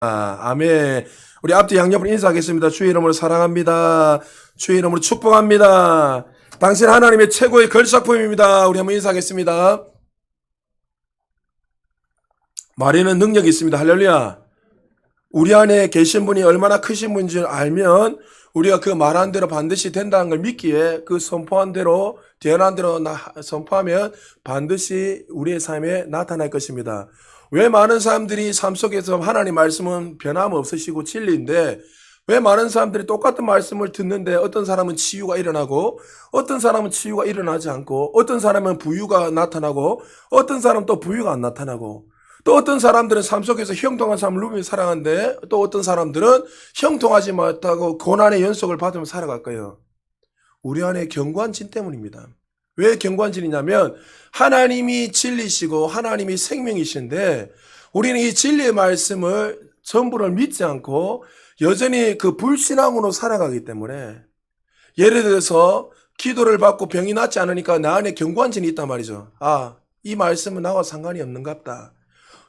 아멘. 우리 앞뒤 양옆으로 인사하겠습니다. 주의 이름으로 사랑합니다. 주의 이름으로 축복합니다. 당신 하나님의 최고의 걸작품입니다. 우리 한번 인사하겠습니다. 말에는 능력이 있습니다. 할렐루야. 우리 안에 계신 분이 얼마나 크신 분인 줄 알면 우리가 그 말한 대로 반드시 된다는 걸 믿기에 그 선포한 대로 대언한 대로 선포하면 반드시 우리의 삶에 나타날 것입니다. 왜 많은 사람들이 삶 속에서 하나님 말씀은 변함없으시고 진리인데 왜 많은 사람들이 똑같은 말씀을 듣는데 어떤 사람은 치유가 일어나고 어떤 사람은 치유가 일어나지 않고 어떤 사람은 부유가 나타나고 어떤 사람은 또 부유가 안 나타나고 또 어떤 사람들은 삶 속에서 형통한 삶을 누리며 살아가는데 또 어떤 사람들은 형통하지 못하고 고난의 연속을 받으며 살아갈까요? 우리 안에 경관진 때문입니다. 왜 경관진이냐면 하나님이 진리시고 하나님이 생명이신데 우리는 이 진리의 말씀을 전부를 믿지 않고 여전히 그 불신앙으로 살아가기 때문에 예를 들어서 기도를 받고 병이 낫지 않으니까 나 안에 경관진이 있단 말이죠. 이 말씀은 나와 상관이 없는갑다.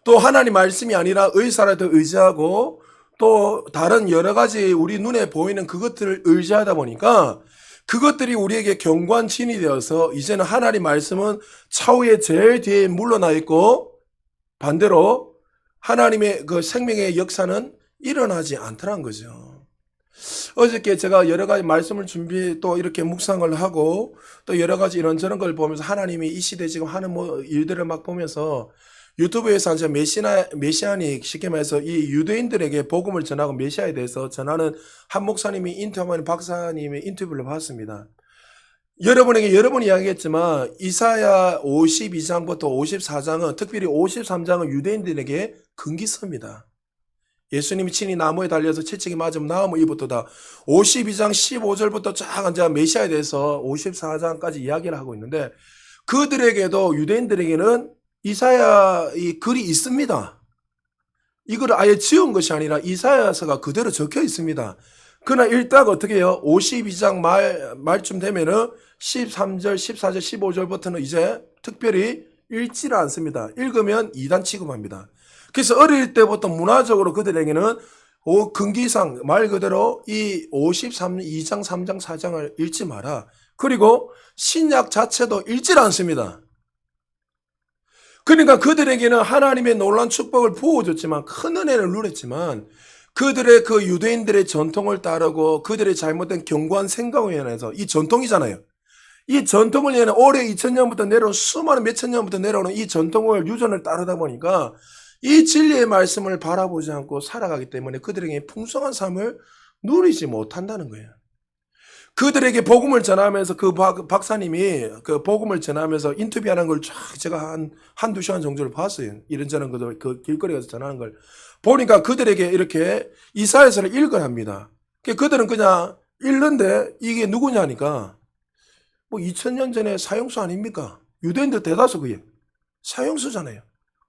또 하나님 말씀이 아니라 의사라도 의지하고 또 다른 여러 가지 우리 눈에 보이는 그것들을 의지하다 보니까 그것들이 우리에게 경관진이 되어서 이제는 하나님 말씀은 차후에 제일 뒤에 물러나 있고 반대로 하나님의 그 생명의 역사는 일어나지 않더란 거죠. 어저께 제가 여러 가지 말씀을 또 이렇게 묵상을 하고 또 여러 가지 이런저런 걸 보면서 하나님이 이 시대에 지금 하는 일들을 막 보면서 유튜브에서 한 메시아닉 쉽게 말해서 이 유대인들에게 복음을 전하고 메시아에 대해서 전하는 한 목사님이 인터뷰하는 박사님의 인터뷰를 봤습니다. 여러분에게 여러 번 이야기했지만 이사야 52장부터 54장은 특별히 53장은 유대인들에게 금기서입니다. 예수님이 친히 나무에 달려서 채찍이 맞으면 나무 이부터다. 52장 15절부터 쫙 이제 메시아에 대해서 54장까지 이야기를 하고 있는데 그들에게도 유대인들에게는 이사야 이 글이 있습니다. 이걸 아예 지운 것이 아니라 이사야서가 그대로 적혀 있습니다. 그러나 읽다가 어떻게 해요? 52장 말쯤 되면은 13절, 14절, 15절부터는 이제 특별히 읽지를 않습니다. 읽으면 이단 취급합니다. 그래서 어릴 때부터 문화적으로 그들에게는 금기상 말 그대로 이 52장, 3장, 4장을 읽지 마라. 그리고 신약 자체도 읽질 않습니다. 그러니까 그들에게는 하나님의 놀라운 축복을 부어줬지만 큰 은혜를 누렸지만 그들의 그 유대인들의 전통을 따르고 그들의 잘못된 견고한 생각에 인해서 이 전통이잖아요. 이 전통을 위해 오래 2000년부터 내려온 수많은 몇천 년부터 내려오는 이 전통을 유전을 따르다 보니까 이 진리의 말씀을 바라보지 않고 살아가기 때문에 그들에게 풍성한 삶을 누리지 못한다는 거예요. 그들에게 복음을 전하면서 그 박사님이 그 복음을 전하면서 인터뷰하는 걸 쫙 제가 한두 시간 정도를 봤어요. 이런저런 것들 그 길거리 가서 전하는 걸 보니까 그들에게 이렇게 이사야서를 읽으랍니다. 그들은 그냥 읽는데 이게 누구냐니까 뭐 2000년 전에 사형수 아닙니까? 유대인들 대다수 그게 사형수잖아요.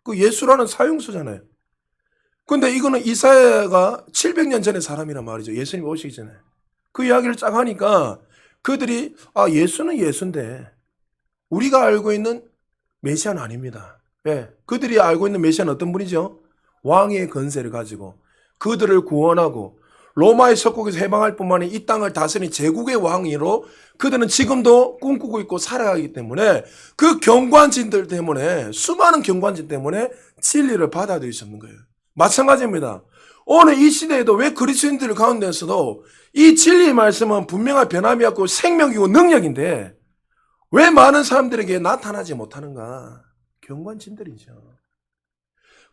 그 예수라는 사형수잖아요. 근데 이거는 이사야가 700년 전의 사람이란 말이죠. 예수님 오시기 전에. 그 이야기를 쫙 하니까 그들이 예수는 예수인데 우리가 알고 있는 메시아는 아닙니다. 왜? 그들이 알고 있는 메시아는 어떤 분이죠? 왕의 권세를 가지고 그들을 구원하고 로마의 석국에서 해방할 뿐만 아니라 이 땅을 다스린 제국의 왕으로 그들은 지금도 꿈꾸고 있고 살아가기 때문에 그 경관진들 때문에 수많은 경관진 때문에 진리를 받아들일 수 없는 거예요. 마찬가지입니다. 오늘 이 시대에도 왜 그리스도인들 가운데서도 이 진리의 말씀은 분명한 변함이 없고 생명이고 능력인데 왜 많은 사람들에게 나타나지 못하는가? 경관진들이죠.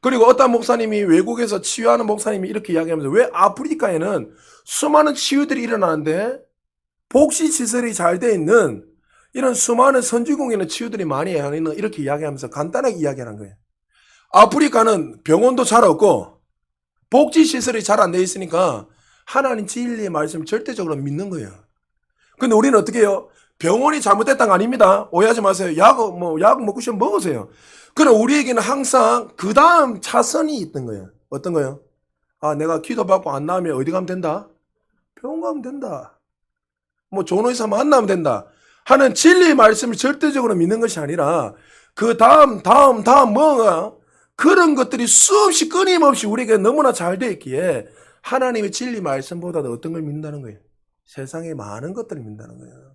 그리고 어떤 목사님이 외국에서 치유하는 목사님이 이렇게 이야기하면서 왜 아프리카에는 수많은 치유들이 일어나는데 복지시설이 잘 돼 있는 이런 수많은 선진국에 있는 치유들이 많이 하는 이렇게 이야기하면서 간단하게 이야기하는 거예요. 아프리카는 병원도 잘 없고 복지시설이 잘 안 돼 있으니까 하나님 진리의 말씀을 절대적으로 믿는 거예요. 근데 우리는 어떻게 해요? 병원이 잘못됐다는 거 아닙니다. 오해하지 마세요. 약 먹고 싶으면 먹으세요. 그럼 우리에게는 항상 그 다음 차선이 있던 거예요. 어떤 거예요? 내가 기도받고 안 나오면 어디 가면 된다? 병원 가면 된다. 뭐 좋은 의사 만나면 된다. 하는 진리의 말씀을 절대적으로 믿는 것이 아니라 그 다음 뭐가 그런 것들이 수없이 끊임없이 우리에게 너무나 잘 되어 있기에 하나님의 진리 말씀보다도 어떤 걸 믿는다는 거예요? 세상의 많은 것들을 믿는다는 거예요.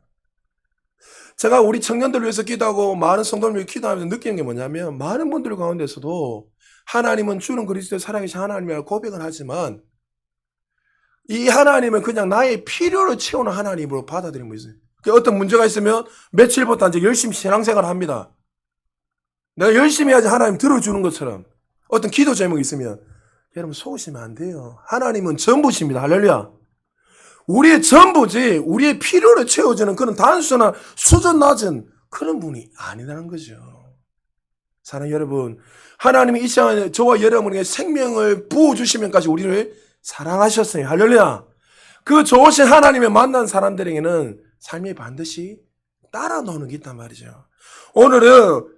제가 우리 청년들 위해서 기도하고 많은 성도를 위해 기도하면서 느끼는 게 뭐냐면 많은 분들 가운데서도 하나님은 주는 그리스도의 살아계신 하나님이라고 고백은 하지만 이 하나님은 그냥 나의 필요를 채우는 하나님으로 받아들이는 거 있어요. 어떤 문제가 있으면 며칠부터 이제 열심히 신앙생활을 합니다. 내가 열심히 해야지 하나님 들어주는 것처럼 어떤 기도 제목이 있으면 여러분 속으시면 안 돼요. 하나님은 전부십니다. 할렐루야. 우리의 전부지 우리의 필요를 채워주는 그런 단순한 수준 낮은 그런 분이 아니라는 거죠. 사랑하는 여러분, 하나님이 이 시간에 저와 여러분에게 생명을 부어주시면까지 우리를 사랑하셨어요. 할렐루야. 그 좋으신 하나님의 만난 사람들에게는 삶이 반드시 따라 노는 게 있단 말이죠. 오늘은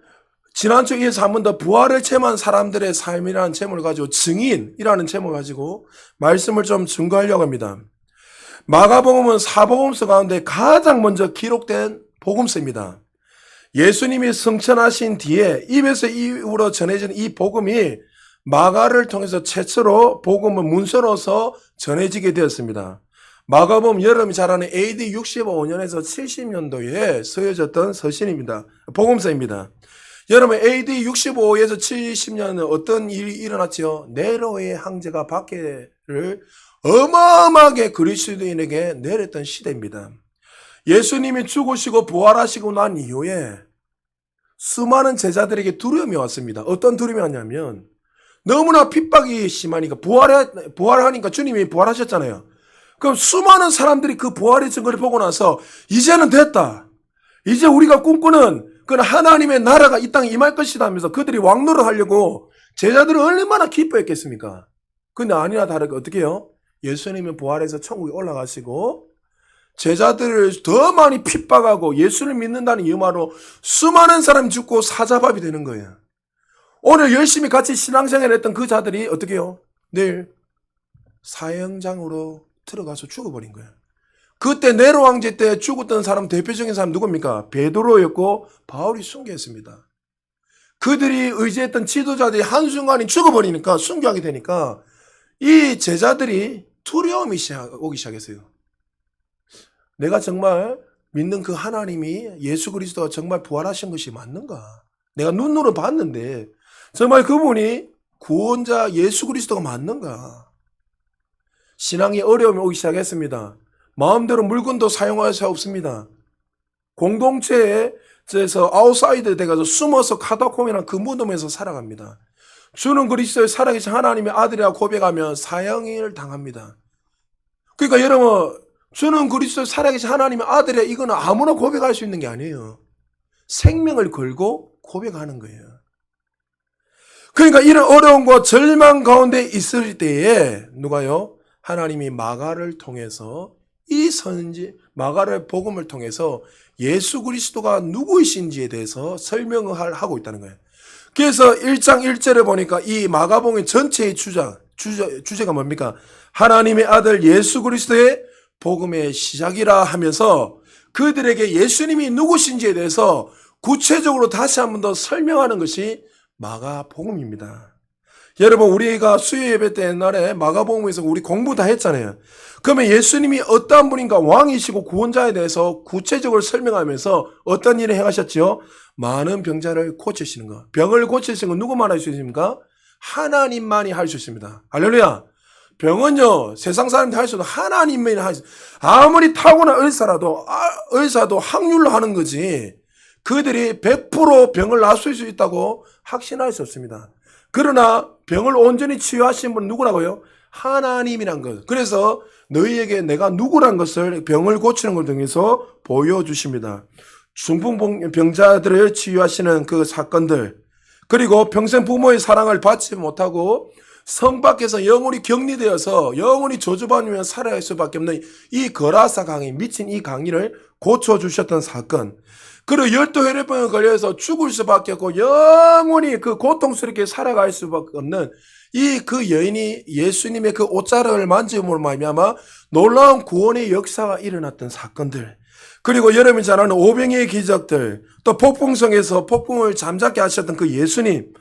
지난주에 이어서 한 번 더 부활을 체험한 사람들의 삶이라는 제목을 가지고 증인이라는 제목을 가지고 말씀을 좀 증거하려고 합니다. 마가복음은 사복음서 가운데 가장 먼저 기록된 복음서입니다. 예수님이 승천하신 뒤에 입에서 입으로 전해지는 이 복음이 마가를 통해서 최초로 복음을 문서로서 전해지게 되었습니다. 마가복음 여러분이 잘 아는 AD 65년에서 70년도에 쓰여졌던 서신입니다. 복음서입니다. 여러분 AD 65에서 70년은 어떤 일이 일어났죠? 네로의 황제가 박해를 어마어마하게 그리스도인에게 내렸던 시대입니다. 예수님이 죽으시고 부활하시고 난 이후에 수많은 제자들에게 두려움이 왔습니다. 어떤 두려움이 왔냐면 너무나 핍박이 심하니까 부활하니까 주님이 부활하셨잖아요. 그럼 수많은 사람들이 그 부활의 증거를 보고 나서 이제는 됐다. 이제 우리가 꿈꾸는 그 하나님의 나라가 이 땅에 임할 것이다 하면서 그들이 왕노릇 하려고 제자들은 얼마나 기뻐했겠습니까? 근데 아니나 다르게 어떻게 해요? 예수님은 부활해서 천국에 올라가시고 제자들을 더 많이 핍박하고 예수를 믿는다는 이유만으로 수많은 사람이 죽고 사자밥이 되는 거예요. 오늘 열심히 같이 신앙생활을 했던 그 자들이 어떻게 해요? 내일 사형장으로 들어가서 죽어버린 거예요. 그때 네로 황제 때 죽었던 사람 대표적인 사람 누굽니까? 베드로였고 바울이 순교했습니다. 그들이 의지했던 지도자들이 한순간에 죽어버리니까 순교하게 되니까 이 제자들이 두려움이 오기 시작했어요. 내가 정말 믿는 그 하나님이 예수 그리스도가 정말 부활하신 것이 맞는가? 내가 눈으로 봤는데 정말 그분이 구원자 예수 그리스도가 맞는가? 신앙의 어려움이 오기 시작했습니다. 마음대로 물건도 사용할 수 없습니다. 공동체에서 아웃사이드 돼가지고 숨어서 카타콤이라는 그 무덤에서 살아갑니다. 주는 그리스도의 살아계신 하나님의 아들이라고 고백하면 사형을 당합니다. 그러니까 여러분 주는 그리스도의 살아계신 하나님의 아들이라 이거는 아무나 고백할 수 있는 게 아니에요. 생명을 걸고 고백하는 거예요. 그러니까 이런 어려움과 절망 가운데 있을 때에 누가요? 하나님이 마가를 통해서 이 선지 마가의 복음을 통해서 예수 그리스도가 누구이신지에 대해서 설명을 하고 있다는 거예요. 그래서 1장 1절에 보니까 이 마가복음의 전체의 주제가 뭡니까? 하나님의 아들 예수 그리스도의 복음의 시작이라 하면서 그들에게 예수님이 누구신지에 대해서 구체적으로 다시 한 번 더 설명하는 것이 마가복음입니다. 여러분 우리가 수요 예배 때 옛날에 마가복음에서 우리 공부 다 했잖아요. 그러면 예수님이 어떠한 분인가 왕이시고 구원자에 대해서 구체적으로 설명하면서 어떤 일을 행하셨죠? 많은 병자를 고치시는 거. 병을 고치시는 건 누구만 할 수 있습니까? 하나님만이 할 수 있습니다. 할렐루야. 병은요 세상 사람들이 할 수 없는 하나님만이 할 수 있어요. 아무리 타고난 의사도 확률로 하는 거지 그들이 100% 병을 낫을 수 있다고 확신할 수 없습니다. 그러나 병을 온전히 치유하신 분은 누구라고요? 하나님이란 것. 그래서 너희에게 내가 누구란 것을 병을 고치는 걸 통해서 보여주십니다. 중풍병자들을 치유하시는 그 사건들, 그리고 평생 부모의 사랑을 받지 못하고 성 밖에서 영원히 격리되어서 영원히 저주받으며 살아갈 수밖에 없는 이 거라사 강이 미친 이 강의를 고쳐주셨던 사건, 그리고 열두 혈액병에 걸려서 죽을 수밖에 없고 영원히 그 고통스럽게 살아갈 수밖에 없는 이 그 여인이 예수님의 그 옷자락을 만짐으로 말미암아 놀라운 구원의 역사가 일어났던 사건들, 그리고 여러분이 잘 아는 오병이의 기적들, 또 폭풍성에서 폭풍을 잠잠게 하셨던 그 예수님,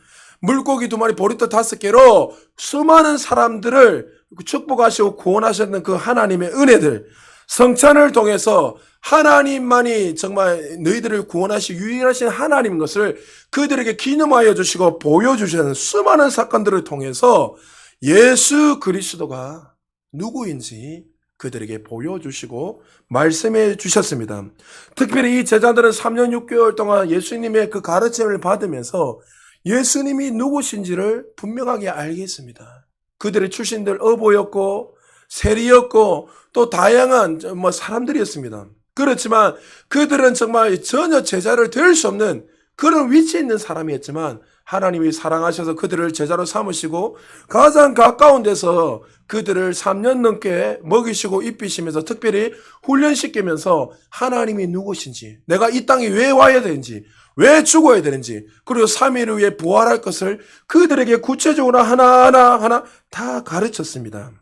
물고기 2마리, 보리떡 5개로 수많은 사람들을 축복하시고 구원하셨는 그 하나님의 은혜들, 성찬을 통해서 하나님만이 정말 너희들을 구원하시 유일하신 하나님인 것을 그들에게 기념하여 주시고 보여주시는 수많은 사건들을 통해서 예수 그리스도가 누구인지 그들에게 보여주시고 말씀해 주셨습니다. 특별히 이 제자들은 3년 6개월 동안 예수님의 그 가르침을 받으면서 예수님이 누구신지를 분명하게 알겠습니다. 그들의 출신들 어보였고 세리였고 또 다양한 사람들이었습니다. 그렇지만 그들은 정말 전혀 제자를 될 수 없는 그런 위치에 있는 사람이었지만 하나님이 사랑하셔서 그들을 제자로 삼으시고 가장 가까운 데서 그들을 3년 넘게 먹이시고 입히시면서 특별히 훈련시키면서 하나님이 누구신지, 내가 이 땅에 왜 와야 되는지, 왜 죽어야 되는지, 그리고 3일 후에 부활할 것을 그들에게 구체적으로 하나하나 다 가르쳤습니다.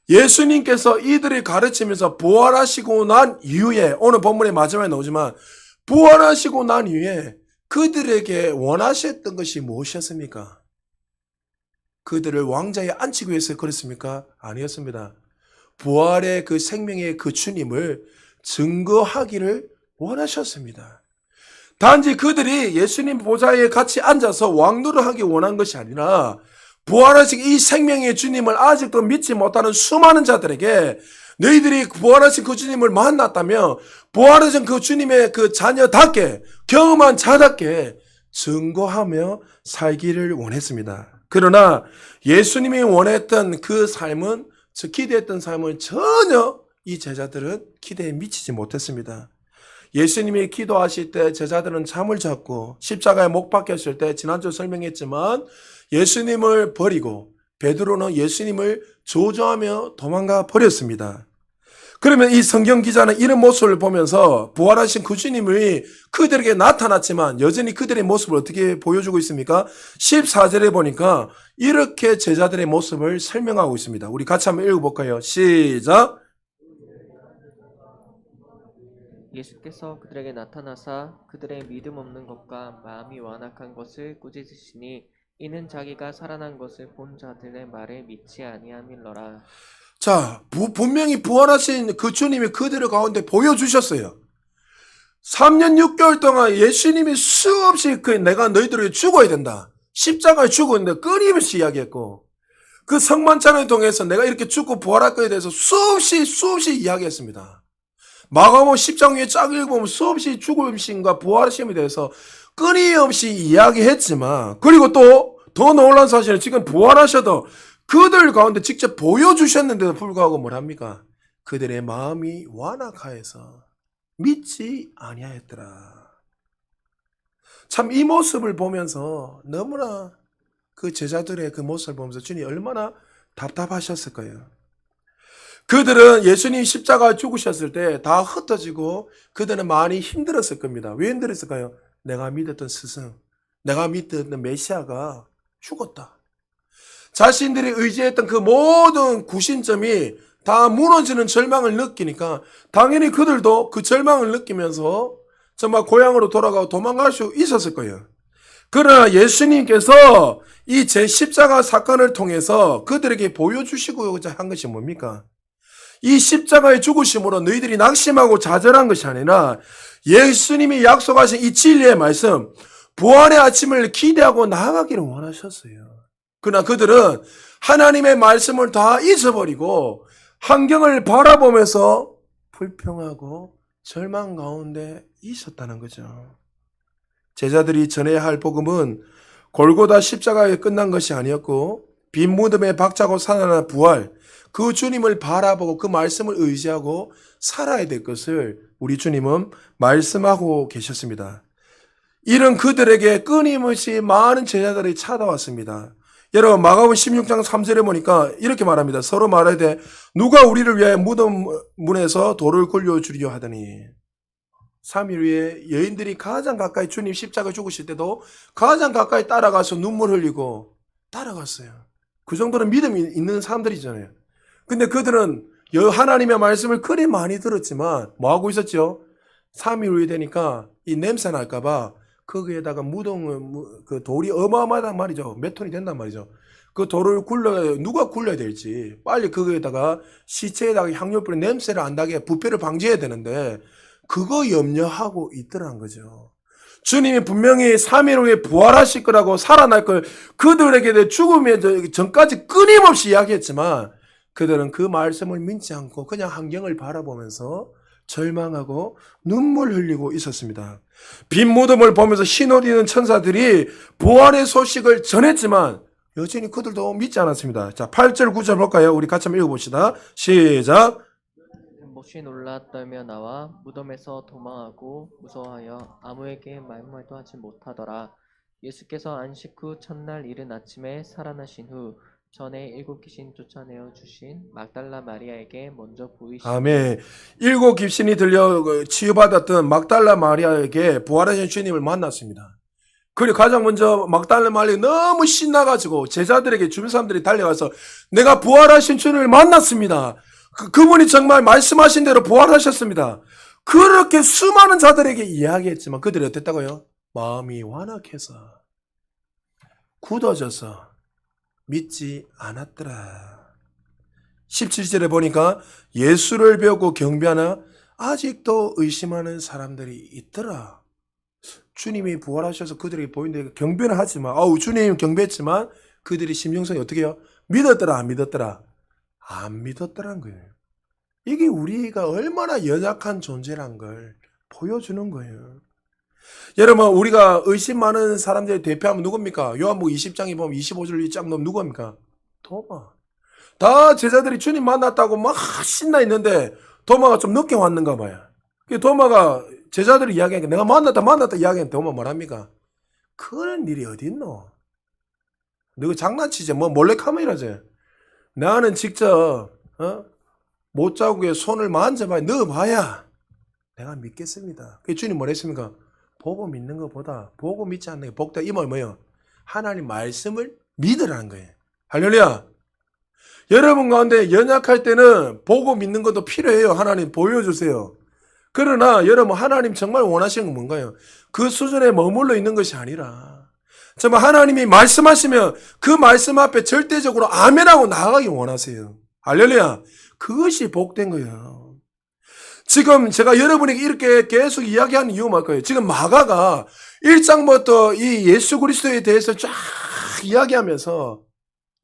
예수님께서 이들을 가르치면서 부활하시고 난 이후에, 오늘 본문의 마지막에 나오지만 부활하시고 난 이후에 그들에게 원하셨던 것이 무엇이었습니까? 그들을 왕자에 앉히기 위해서 그랬습니까? 아니었습니다. 부활의 그 생명의 그 주님을 증거하기를 원하셨습니다. 단지 그들이 예수님 보좌에 같이 앉아서 왕노를 하기 원한 것이 아니라 부활하신 이 생명의 주님을 아직도 믿지 못하는 수많은 자들에게 너희들이 부활하신 그 주님을 만났다며 부활하신 그 주님의 그 자녀답게 경험한 자답게 증거하며 살기를 원했습니다. 그러나 예수님이 원했던 그 삶은, 즉 기대했던 삶은 전혀 이 제자들은 기대에 미치지 못했습니다. 예수님이 기도하실 때 제자들은 잠을 잤고 십자가에 못 박혔을 때 지난주 설명했지만 예수님을 버리고 베드로는 예수님을 조종하며 도망가 버렸습니다. 그러면 이 성경 기자는 이런 모습을 보면서 부활하신 그 주님이 그들에게 나타났지만 여전히 그들의 모습을 어떻게 보여주고 있습니까? 14절에 보니까 이렇게 제자들의 모습을 설명하고 있습니다. 우리 같이 한번 읽어볼까요? 시작! 예수께서 그들에게 나타나사 그들의 믿음 없는 것과 마음이 완악한 것을 꾸짖으시니 이는 자기가 살아난 것을 본 자들의 말에 믿지 아니함일러라. 자, 분명히 부활하신 그 주님이 그들의 가운데 보여주셨어요. 3년 6개월 동안 예수님이 수없이 내가 너희들에게 죽어야 된다, 십자가에 죽어야 된다 끊임없이 이야기했고, 그 성만찬을 통해서 내가 이렇게 죽고 부활할 것에 대해서 수없이 이야기했습니다. 마가복음 10장 위에 쫙 읽어보면 수없이 죽으심과 부활하심에 대해서 끊임없이 이야기했지만, 그리고 또 더 놀라운 사실은 지금 부활하셔도 그들 가운데 직접 보여주셨는데도 불구하고 뭐랍니까? 그들의 마음이 완악하여서 믿지 아니하였더라. 참 이 모습을 보면서 너무나 그 제자들의 그 모습을 보면서 주님이 얼마나 답답하셨을 거예요. 그들은 예수님 십자가에 죽으셨을 때 다 흩어지고 그들은 많이 힘들었을 겁니다. 왜 힘들었을까요? 내가 믿었던 스승, 내가 믿었던 메시아가 죽었다. 자신들이 의지했던 그 모든 구심점이 다 무너지는 절망을 느끼니까 당연히 그들도 그 절망을 느끼면서 정말 고향으로 돌아가고 도망갈 수 있었을 거예요. 그러나 예수님께서 이 제10자가 사건을 통해서 그들에게 보여주시고자 한 것이 뭡니까? 이 십자가의 죽으심으로 너희들이 낙심하고 좌절한 것이 아니라 예수님이 약속하신 이 진리의 말씀, 부활의 아침을 기대하고 나아가기를 원하셨어요. 그러나 그들은 하나님의 말씀을 다 잊어버리고 환경을 바라보면서 불평하고 절망 가운데 있었다는 거죠. 제자들이 전해야 할 복음은 골고다 십자가에 끝난 것이 아니었고 빈 무덤에 박차고 살아난 부활, 그 주님을 바라보고 그 말씀을 의지하고 살아야 될 것을 우리 주님은 말씀하고 계셨습니다. 이런 그들에게 끊임없이 많은 제자들이 찾아왔습니다. 여러분 마가복음 16장 3절에 보니까 이렇게 말합니다. 서로 말하되 누가 우리를 위하여 무덤 문에서 돌을 굴려주려 하더니, 3일 후에 여인들이 가장 가까이 주님 십자가 죽으실 때도 가장 가까이 따라가서 눈물 흘리고 따라갔어요. 그 정도는 믿음이 있는 사람들이잖아요. 근데 그들은 하나님의 말씀을 그리 많이 들었지만 뭐하고 있었죠? 3일 후에 되니까 이 냄새 날까봐 거기에다가 그 돌이 어마어마하단 말이죠. 몇 톤이 된단 말이죠. 그 돌을 누가 굴려야 될지 빨리 거기에다가 시체에다가 향료불에 냄새를 안 나게 부패를 방지해야 되는데 그거 염려하고 있더란 거죠. 주님이 분명히 3일 후에 부활하실 거라고 살아날 걸 그들에게 죽음의 전까지 끊임없이 이야기했지만 그들은 그 말씀을 믿지 않고 그냥 환경을 바라보면서 절망하고 눈물 흘리고 있었습니다. 빈 무덤을 보면서 흰옷 입은 천사들이 부활의 소식을 전했지만 여전히 그들도 믿지 않았습니다. 자, 8절 9절 볼까요? 우리 같이 한번 읽어봅시다. 시작. 몹시 놀라 떨며 나와 무덤에서 도망하고 무서워하여 아무에게 말말도 하지 못하더라. 예수께서 안식 후 첫날 이른 아침에 살아나신 후 전에 7귀신 쫓아내어 주신 막달라 마리아에게 먼저 보이시고 아멘. 7 귀신이 들려 치유받았던 막달라 마리아에게 부활하신 주님을 만났습니다. 그리고 가장 먼저 막달라 마리아 너무 신나가지고 제자들에게 주변 사람들이 달려가서 내가 부활하신 주님을 만났습니다. 그분이 정말 말씀하신 대로 부활하셨습니다. 그렇게 수많은 자들에게 이야기했지만 그들이 어땠다고요? 마음이 완악해서 굳어져서 믿지 않았더라. 17절에 보니까 예수를 배우고 경배하나 아직도 의심하는 사람들이 있더라. 주님이 부활하셔서 그들에게 보이는데 경배는 하지만 주님 경배했지만 그들이 심정성이 어떻게 해요? 믿었더라 안 믿었더라? 안 믿었더란 거예요. 이게 우리가 얼마나 연약한 존재란 걸 보여주는 거예요. 여러분 우리가 의심 많은 사람들의 대표하면 누굽니까? 요한복음 20장에 보면 25절 쫙 넣으면 누굽니까? 도마. 다 제자들이 주님 만났다고 막 신나 있는데 도마가 좀 늦게 왔는가 봐요. 도마가 제자들이 이야기하니까 내가 만났다 이야기하는데 도마 뭐랍니까? 그런 일이 어딨노? 너가 장난치지 뭐 몰래카메라지. 나는 직접 못자국에 손을 만져봐야 넣어봐야 내가 믿겠습니다. 그 주님 뭐랬습니까? 보고 믿는 것보다 보고 믿지 않는 게 복다. 이 말 뭐예요? 하나님 말씀을 믿으라는 거예요. 할렐루야. 여러분 가운데 연약할 때는 보고 믿는 것도 필요해요. 하나님 보여주세요. 그러나 여러분 하나님 정말 원하시는 건 뭔가요? 그 수준에 머물러 있는 것이 아니라 정말 하나님이 말씀하시면 그 말씀 앞에 절대적으로 아멘하고 나아가기 원하세요. 할렐루야. 그것이 복된 거예요. 지금 제가 여러분에게 이렇게 계속 이야기하는 이유가 뭘까요? 지금 마가가 1장부터 이 예수 그리스도에 대해서 쫙 이야기하면서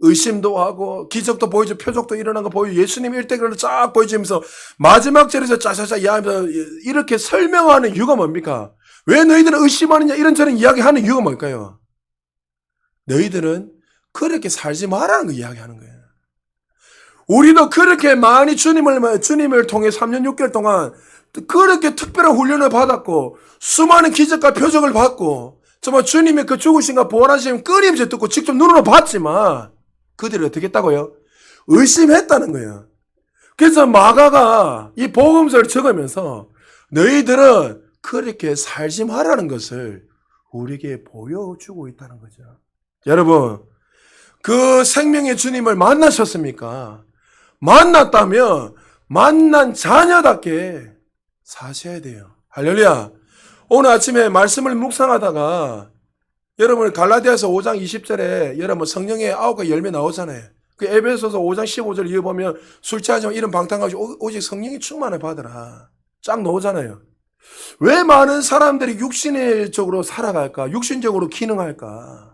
의심도 하고 기적도 보여주고 표적도 일어난 거 보여주고 예수님 일대기를 쫙 보여주면서 마지막 절에서 짜자자 이야기하면서 이렇게 설명하는 이유가 뭡니까? 왜 너희들은 의심하느냐 이런저런 이야기하는 이유가 뭘까요? 너희들은 그렇게 살지 말라는 거 이야기하는 거예요. 우리도 그렇게 많이 주님을 통해 3년 6개월 동안 그렇게 특별한 훈련을 받았고 수많은 기적과 표적을 받고 정말 주님의 그 죽으심과 부활하심 끊임없이 듣고 직접 눈으로 봤지만 그들이 어떻게 했다고요? 의심했다는 거예요. 그래서 마가가 이 복음서를 적으면서 너희들은 그렇게 살지 말라는 것을 우리에게 보여주고 있다는 거죠. 여러분, 그 생명의 주님을 만나셨습니까? 만났다면 만난 자녀답게 사셔야 돼요. 할렐루야. 오늘 아침에 말씀을 묵상하다가 여러분 갈라디아서 5장 20절에 여러분 성령의 9가지 열매 나오잖아요. 그 에베소서 5장 15절 이어 보면 술 취하지 마 이런 방탕하시고 오직 성령이 충만을 받으라. 쫙 나오잖아요. 왜 많은 사람들이 육신적으로 살아갈까? 육신적으로 기능할까?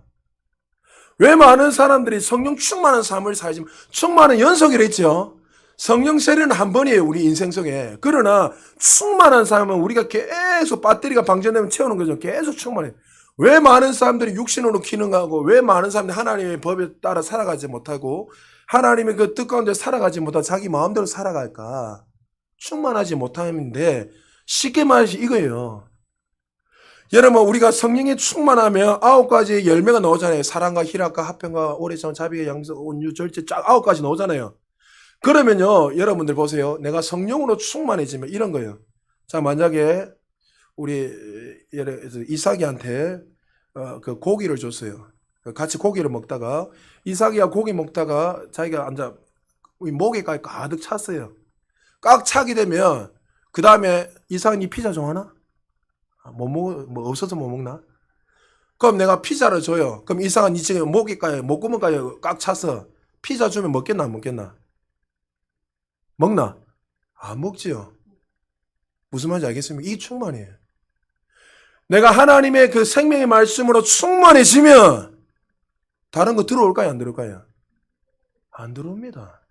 왜 많은 사람들이 성령 충만한 삶을 살지? 충만한 연속이라 했죠. 성령 세례는 한 번이에요, 우리 인생 속에. 그러나 충만한 삶은 우리가 계속 배터리가 방전되면 채우는 거죠. 계속 충만해. 왜 많은 사람들이 육신으로 기능하고 왜 많은 사람들이 하나님의 법에 따라 살아가지 못하고 하나님의 그 뜻 가운데 살아가지 못하고 자기 마음대로 살아갈까? 충만하지 못함인데 쉽게 말해서 이거예요. 여러분 우리가 성령에 충만하면 9가지 열매가 나오잖아요. 사랑과 희락과 화평과 오래성 자비와 양성 온유 절제 쫙 9가지 나오잖아요. 그러면요 여러분들 보세요. 내가 성령으로 충만해지면 이런 거예요. 자 만약에 우리 이삭이한테 그 고기를 줬어요. 같이 고기를 먹다가 이삭이가 고기 먹다가 자기가 앉아 목에까지 가득 찼어요. 꽉 차게 되면 그 다음에 이삭은 이 피자 좋아하나? 못 먹어, 뭐 없어서 못 먹나? 그럼 내가 피자를 줘요. 그럼 이상한 이 지금 목에까지 목구멍까지 꽉 차서 피자 주면 먹겠나 안 먹겠나? 먹나? 안 먹지요. 무슨 말인지 알겠습니까? 이 충만이에요. 내가 하나님의 그 생명의 말씀으로 충만해지면 다른 거 들어올까요? 안 들어올까요? 안 들어옵니다.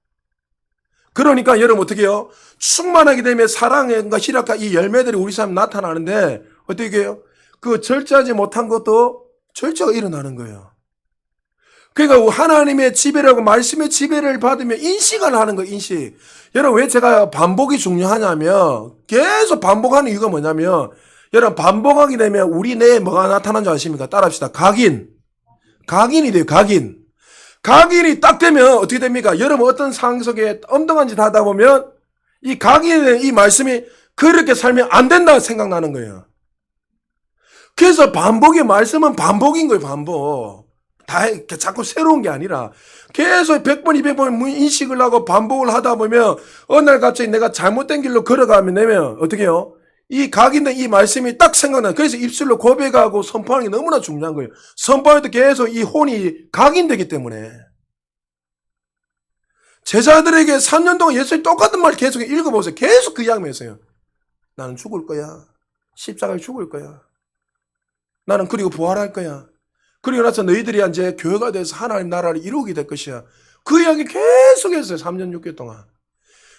그러니까 여러분 어떻게 해요? 충만하게 되면 사랑과 희락과 이 열매들이 우리 삶에 나타나는데 어떻게 해요? 그 절제하지 못한 것도 절제가 일어나는 거예요. 그러니까 하나님의 지배라고 말씀의 지배를 받으면 인식을 하는 거예요. 인식. 여러분 왜 제가 반복이 중요하냐면 계속 반복하는 이유가 뭐냐면 여러분 반복하게 되면 우리 내에 뭐가 나타나는 줄 아십니까? 따라합시다. 각인. 각인이 돼요. 각인. 각인이 딱 되면 어떻게 됩니까? 여러분 어떤 상황 속에 엉뚱한 짓 하다 보면 이 각인의 이 말씀이 그렇게 살면 안 된다 생각나는 거예요. 그래서 반복의 말씀은 반복인 거예요. 반복. 다 자꾸 새로운 게 아니라 계속 100번 200번 인식을 하고 반복을 하다 보면 어느 날 갑자기 내가 잘못된 길로 걸어가면 되면 어떻게 해요? 이 각인된 이 말씀이 딱 생각나. 그래서 입술로 고백하고 선포하는 게 너무나 중요한 거예요. 선포할 때 계속 이 혼이 각인되기 때문에. 제자들에게 3년 동안 예수님 똑같은 말 계속 읽어보세요. 계속 그 이야기했어요. 나는 죽을 거야. 십자가에 죽을 거야. 나는 그리고 부활할 거야. 그리고 나서 너희들이 이제 교회가 돼서 하나님 나라를 이루게 될 것이야. 그 이야기 계속 했어요. 3년 6개월 동안.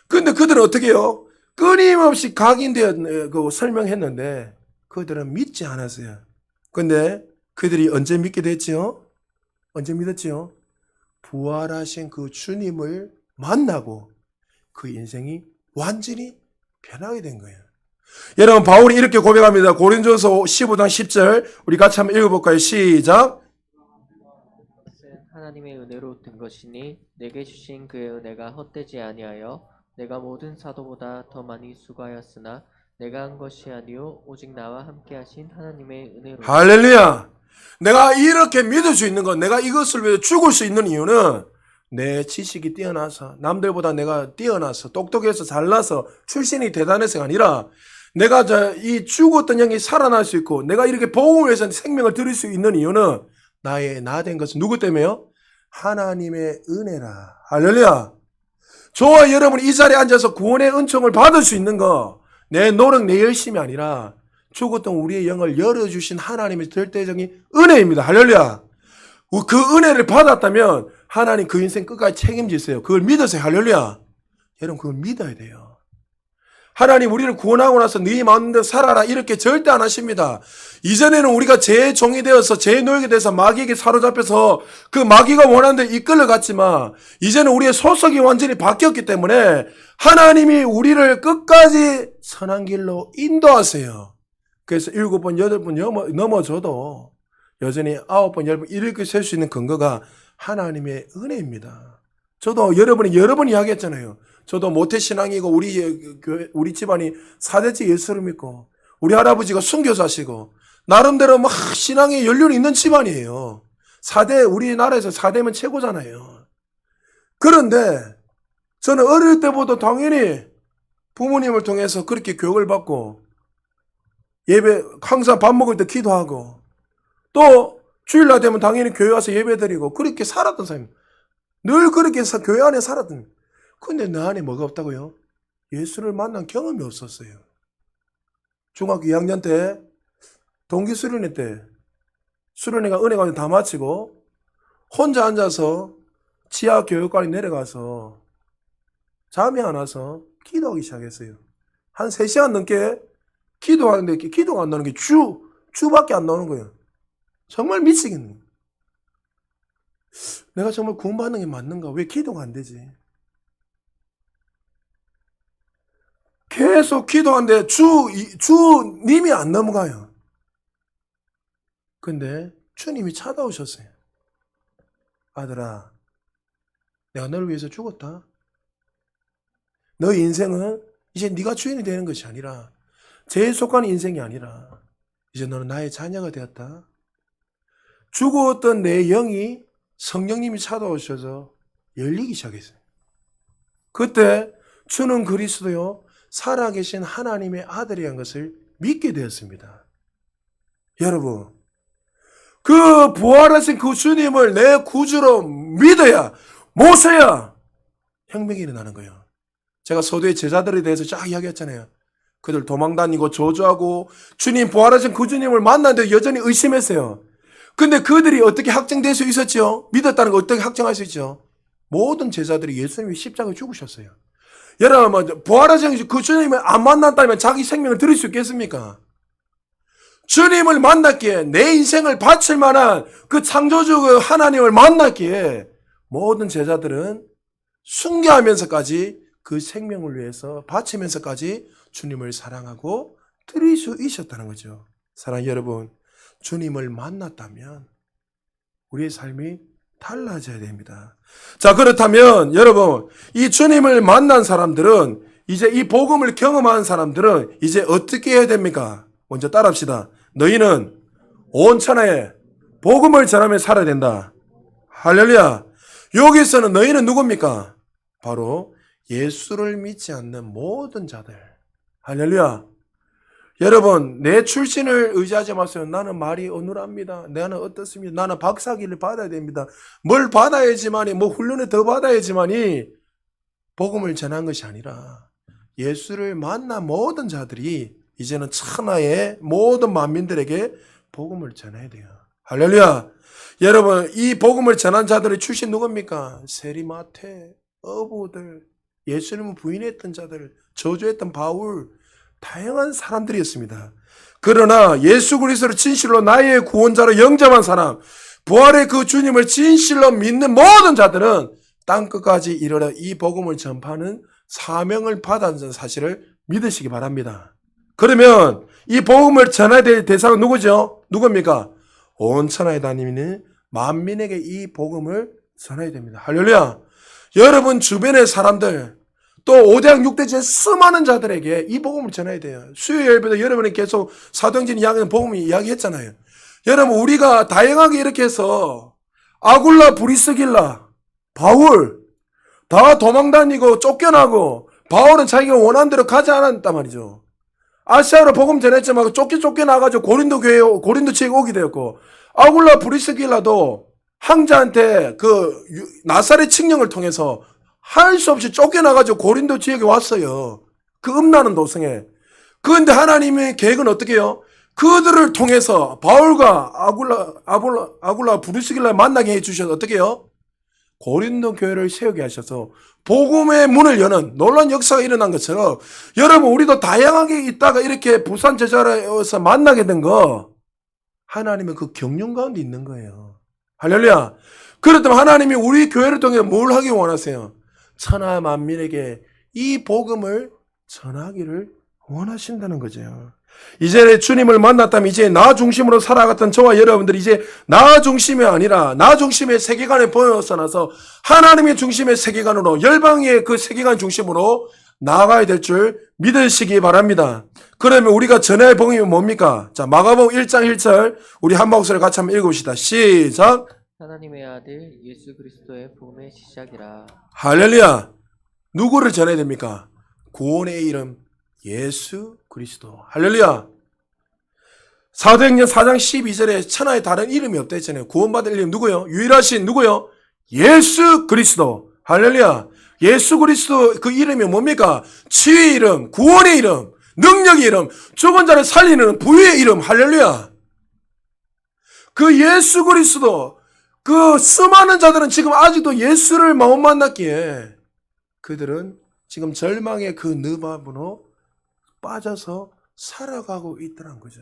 근데 그들은 어떻게 해요? 끊임없이 각인되어 설명했는데 그들은 믿지 않았어요. 근데 그들이 언제 믿게 됐지요? 언제 믿었지요? 부활하신 그 주님을 만나고 그 인생이 완전히 변하게 된 거예요. 여러분 바울이 이렇게 고백합니다. 고린도서 15장 10절 우리 같이 한번 읽어볼까요? 시작. 하나님의 은혜로 된 것이니 내게 주신 그의 은혜가 헛되지 아니하여 내가 모든 사도보다 더 많이 수고하였으나 내가 한 것이 아니요 오직 나와 함께 하신 하나님의 은혜로. 할렐루야. 내가 이렇게 믿을 수 있는 건 내가 이것을 위해 죽을 수 있는 이유는 내 지식이 뛰어나서 남들보다 내가 뛰어나서 똑똑해서 잘나서 출신이 대단해서가 아니라 내가 이 죽었던 영이 살아날 수 있고 내가 이렇게 복음을 위해서 생명을 드릴 수 있는 이유는 나의 나 된 것은 누구 때문에요? 하나님의 은혜라. 할렐루야. 저와 여러분이 이 자리에 앉아서 구원의 은총을 받을 수 있는 거 내 노력 내 열심이 아니라 죽었던 우리의 영을 열어주신 하나님의 절대적인 은혜입니다. 할렐루야. 그 은혜를 받았다면 하나님 그 인생 끝까지 책임지세요. 그걸 믿으세요. 할렐루야. 여러분 그걸 믿어야 돼요. 하나님 우리를 구원하고 나서 네 마음대로 살아라 이렇게 절대 안 하십니다. 이전에는 우리가 제 종이 되어서 제 노역이 돼서 마귀에게 사로잡혀서 그 마귀가 원하는 데 이끌려 갔지만 이제는 우리의 소속이 완전히 바뀌었기 때문에 하나님이 우리를 끝까지 선한 길로 인도하세요. 그래서 7번, 8번 넘어져도 여전히 9번, 10번 이렇게 셀 수 있는 근거가 하나님의 은혜입니다. 저도 여러분이 여러 번 이야기했잖아요. 저도 모태신앙이고 우리 집안이 사대째 예수를 믿고 우리 할아버지가 순교사시고 나름대로 막 신앙에 연륜이 있는 집안이에요. 4대 우리나라에서 4대면 최고잖아요. 그런데 저는 어릴 때부터 당연히 부모님을 통해서 그렇게 교육을 받고 예배 항상 밥 먹을 때 기도하고 또 주일날 되면 당연히 교회 와서 예배 드리고 그렇게 살았던 사람입니다. 늘 그렇게 교회 안에 살았던. 근데 내 안에 뭐가 없다고요? 예수를 만난 경험이 없었어요. 중학교 2학년 때 동기 수련회 때 수련회가 은혜가 다 마치고 혼자 앉아서 지하 교육관에 내려가서 잠이 안 와서 기도하기 시작했어요. 한 3시간 넘게 기도하는데 기도가 안 나오는 게 주밖에 안 나오는 거예요. 정말 미치겠네. 내가 정말 구원받는 게 맞는가? 왜 기도가 안 되지? 계속 기도하는데 주님이 안 넘어가요. 근데 주님이 찾아오셨어요. 아들아, 내가 너를 위해서 죽었다. 너 인생은 이제 네가 주인이 되는 것이 아니라 죄에 속한 인생이 아니라 이제 너는 나의 자녀가 되었다. 죽었던 내 영이 성령님이 찾아오셔서 열리기 시작했어요. 그때 주는 그리스도요 살아계신 하나님의 아들이란 것을 믿게 되었습니다. 여러분 그 부활하신 그 주님을 내 구주로 믿어야, 모셔야 혁명이 일어나는 거예요. 제가 서두에 제자들에 대해서 쫙 이야기했잖아요. 그들 도망다니고 저주하고 주님, 부활하신 그 주님을 만났는데 여전히 의심했어요. 근데 그들이 어떻게 확정될 수 있었죠? 믿었다는 거 어떻게 확정할 수 있죠? 모든 제자들이 예수님이 십자가에 죽으셨어요. 여러분, 부활하신 그 주님을 안 만났다면 자기 생명을 드릴 수 있겠습니까? 주님을 만났기에, 내 인생을 바칠 만한 그 창조주 그 하나님을 만났기에 모든 제자들은 순교하면서까지 그 생명을 위해서 바치면서까지 주님을 사랑하고 드릴 수 있었다는 거죠. 사랑하는 여러분, 주님을 만났다면 우리의 삶이 달라져야 됩니다. 자, 그렇다면 여러분, 이 주님을 만난 사람들은, 이제 이 복음을 경험한 사람들은 이제 어떻게 해야 됩니까? 먼저 따라합시다. 너희는 온 천하에 복음을 전하며 살아야 된다. 할렐루야. 여기서는 너희는 누굽니까? 바로 예수를 믿지 않는 모든 자들. 할렐루야. 여러분, 내 출신을 의지하지 마세요. 나는 말이 어눌합니다. 나는 어떻습니다. 나는 박사기를 받아야 됩니다. 뭘 받아야지만이, 뭐 훈련을 더 받아야지만이 복음을 전한 것이 아니라 예수를 만난 모든 자들이 이제는 천하의 모든 만민들에게 복음을 전해야 돼요. 할렐루야. 여러분, 이 복음을 전한 자들의 출신 누굽니까? 세리마태, 어부들, 예수님을 부인했던 자들, 저주했던 바울, 다양한 사람들이었습니다. 그러나 예수 그리스도를 진실로 나의 구원자로 영접한 사람, 부활의 그 주님을 진실로 믿는 모든 자들은 땅끝까지 이르러 이 복음을 전파하는 사명을 받았다는 사실을 믿으시기 바랍니다. 그러면 이 복음을 전해야 될 대상은 누구죠? 누굽니까? 온 천하에 다니는 만민에게 이 복음을 전해야 됩니다. 할렐루야. 여러분 주변의 사람들, 또 5대학 6대째 수많은 자들에게 이 복음을 전해야 돼요. 수요 예배도 여러분이 계속 사도행전 이야기는 복음을 이야기했잖아요. 여러분, 우리가 다양하게 이렇게 해서 아굴라, 브리스길라, 바울 다 도망다니고 쫓겨나고, 바울은 자기가 원하는 대로 가지 않았단 말이죠. 아시아로 복음 전했지만 쫓겨나가지고 고린도 지역에 오게 되었고, 아굴라, 브리스길라도 황자한테 그 나사렛 칙령을 통해서 할 수 없이 쫓겨나가지고 고린도 지역에 왔어요. 그 음란한 도성에. 그런데 하나님의 계획은 어떻게 해요? 그들을 통해서 바울과 아굴라 브리스길라 만나게 해주셔서 어떻게 해요? 고린도 교회를 세우게 하셔서 복음의 문을 여는 놀라운 역사가 일어난 것처럼, 여러분, 우리도 다양하게 있다가 이렇게 부산 제자로서 만나게 된 거, 하나님의 그 경륜 가운데 있는 거예요. 할렐루야. 그렇다면 하나님이 우리 교회를 통해 뭘 하기 원하세요? 천하 만민에게 이 복음을 전하기를 원하신다는 거죠. 이제 주님을 만났다면 이제 나 중심으로 살아갔던 저와 여러분들이 이제 나 중심이 아니라 나 중심의 세계관에 벗어나서 하나님의 중심의 세계관으로, 열방의 그 세계관 중심으로 나아가야 될 줄 믿으시기 바랍니다. 그러면 우리가 전할 복음이 뭡니까? 자, 마가복음 1장 1절 우리 한 목소리 같이 한번 읽읍시다. 시작. 하나님의 아들 예수 그리스도의 복음의 시작이라. 할렐루야. 누구를 전해야 됩니까? 구원의 이름 예수 그리스도. 할렐루야. 사도행전 4장 12절에 천하에 다른 이름이 없다 했잖아요. 구원받을 이름 누구요? 유일하신 누구요? 예수 그리스도. 할렐루야. 예수 그리스도 그 이름이 뭡니까? 치유의 이름, 구원의 이름, 능력의 이름, 죽은 자를 살리는 부유의 이름. 할렐루야. 그 예수 그리스도, 그 수많은 자들은 지금 아직도 예수를 못 만났기에 그들은 지금 절망의 그 느밤으로 빠져서 살아가고 있더란 거죠.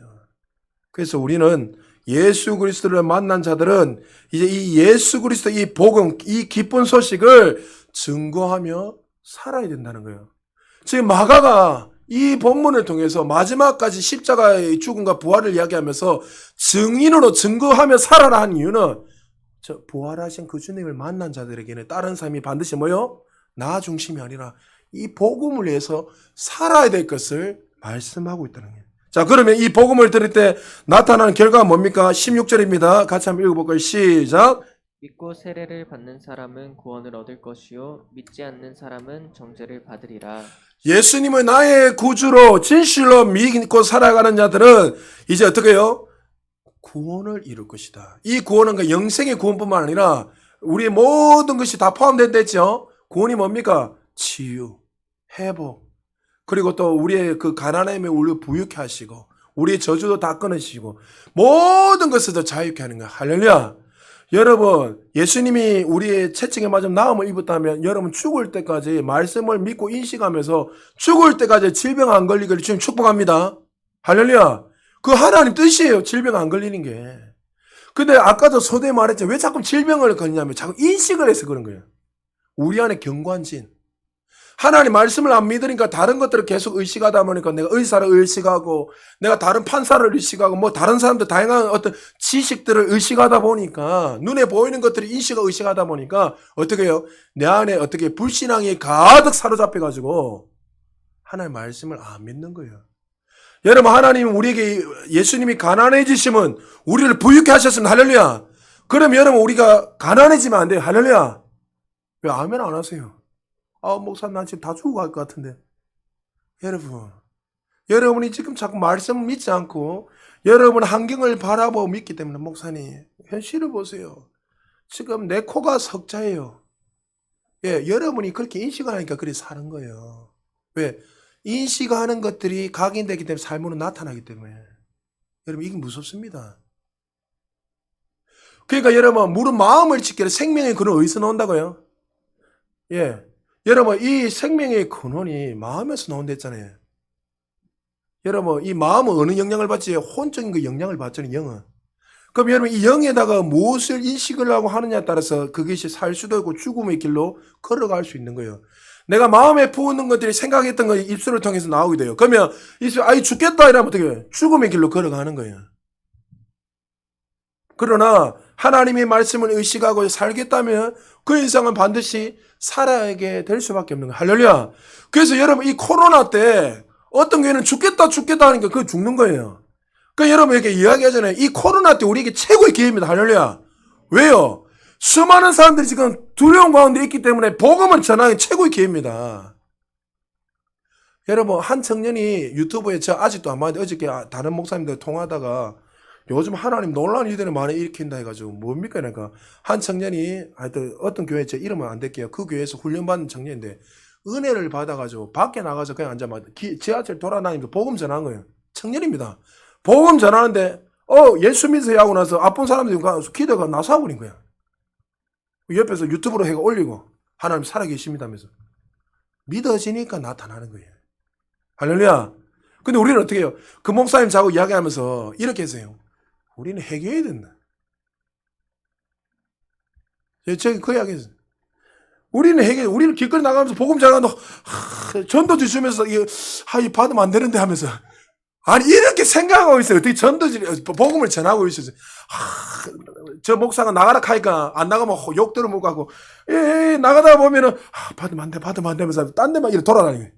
그래서 우리는 예수 그리스도를 만난 자들은 이제 이 예수 그리스도 이 복음, 이 기쁜 소식을 증거하며 살아야 된다는 거예요. 지금 마가가 이 본문을 통해서 마지막까지 십자가의 죽음과 부활을 이야기하면서 증인으로 증거하며 살아라 한 이유는, 저 부활하신 그 주님을 만난 자들에게는 다른 삶이 반드시 뭐요? 나 중심이 아니라 이 복음을 위해서 살아야 될 것을 말씀하고 있다는 거예요. 자, 그러면 이 복음을 들을 때 나타나는 결과가 뭡니까? 16절입니다. 같이 한번 읽어볼까요? 시작. 믿고 세례를 받는 사람은 구원을 얻을 것이요 믿지 않는 사람은 정죄를 받으리라. 예수님을 나의 구주로 진실로 믿고 살아가는 자들은 이제 어떻게 해요? 구원을 이룰 것이다. 이 구원은 그 영생의 구원뿐만 아니라 우리의 모든 것이 다 포함됐죠. 구원이 뭡니까? 치유, 회복, 그리고 또 우리의 그 가난함에 우리를 부유케 하시고 우리의 저주도 다 끊으시고 모든 것을 다 자유케 하는 거야. 할렐루야. 여러분, 예수님이 우리의 채찍에 맞아 나음을 입었다면 여러분 죽을 때까지 말씀을 믿고 인식하면서 죽을 때까지 질병 안 걸리기를 주님 축복합니다. 할렐루야. 그 하나님 뜻이에요. 질병 안 걸리는 게. 근데 아까도 서두에 말했죠. 왜 자꾸 질병을 걸냐면 자꾸 인식을 해서 그런 거예요. 우리 안에 경관진. 하나님 말씀을 안 믿으니까 다른 것들을 계속 의식하다 보니까 내가 의사를 의식하고 내가 다른 판사를 의식하고 뭐 다른 사람들 다양한 어떤 지식들을 의식하다 보니까 눈에 보이는 것들을 인식을 의식하다 보니까 어떻게 해요? 내 안에 어떻게 불신앙이 가득 사로잡혀 가지고 하나님 말씀을 안 믿는 거예요. 여러분, 하나님 우리에게 예수님이 가난해지심은 우리를 부유케 하셨습니다. 할렐루야. 그럼 여러분 우리가 가난해지면 안 돼요. 할렐루야. 왜 아멘 안 하세요? 목사님 난 지금 다 죽고 갈 것 같은데. 여러분이 지금 자꾸 말씀을 믿지 않고 여러분 환경을 바라보고 믿기 때문에 목사님 현실을 보세요. 지금 내 코가 석자예요. 예, 여러분이 그렇게 인식을 하니까 그렇게 사는 거예요. 왜? 인식하는 것들이 각인되기 때문에 삶으로 나타나기 때문에. 여러분 이게 무섭습니다. 그러니까 여러분 물은 마음을 지키라. 생명의 근원 어디서 나온다고요? 예. 여러분 이 생명의 근원이 마음에서 나온댔잖아요. 여러분 이 마음은 어느 영향을 받지? 혼적인 그 영향을 받잖아요. 영은. 그럼 여러분 이 영에다가 무엇을 인식을 하고 하느냐에 따라서 그것이 살 수도 있고 죽음의 길로 걸어갈 수 있는 거예요. 내가 마음에 부은 것들이 생각했던 것이 입술을 통해서 나오게 돼요. 그러면 입술 죽겠다 이러면 어떻게 해요? 죽음의 길로 걸어가는 거예요. 그러나 하나님의 말씀을 의식하고 살겠다면 그 인생은 반드시 살아야게 될 수밖에 없는 거예요. 할렐루야. 그래서 여러분 이 코로나 때 어떤 교회는 죽겠다 하니까 그거 죽는 거예요. 그러니까 여러분 이렇게 이야기하잖아요. 이 코로나 때 우리에게 최고의 기회입니다. 할렐루야. 왜요? 수많은 사람들이 지금 두려움 가운데 있기 때문에 복음을 전하는 최고의 기회입니다. 여러분 한 청년이 유튜브에 저 아직도 안 봤는데 어저께 다른 목사님들 통하다가 요즘 하나님 놀라운 일들을 많이 일으킨다 해가지고 뭡니까? 그러니까 한 청년이 하여튼 어떤 교회 제 이름은 안 될게요. 그 교회에서 훈련받은 청년인데 은혜를 받아가지고 밖에 나가서 그냥 앉아만 지하철 돌아다니면서 복음 전하는 거예요. 청년입니다. 복음 전하는데 예수 믿으세요 하고 나서 아픈 사람들이 기도가 나서버린 거야. 옆에서 유튜브로 해가 올리고 하나님 살아계십니다 하면서 믿어지니까 나타나는 거예요. 할렐루야. 근데 우리는 어떻게 해요? 그 목사님 자고 이야기하면서 이렇게 했어요. 우리는 해결해야 된다. 제가 그 이야기 했어요. 우리는 길거리 나가면서 복음 전하는데 전도지 주면서 이 받으면 안 되는데 하면서 아니 이렇게 생각하고 있어요. 어떻게 전도지 복음을 전하고 있어요. 저 목사가 나가라 하니까 안 나가면 욕 들어먹고 하고 나가다 보면은 받으면 안 돼 하면서 딴 데만 이렇게 돌아다니고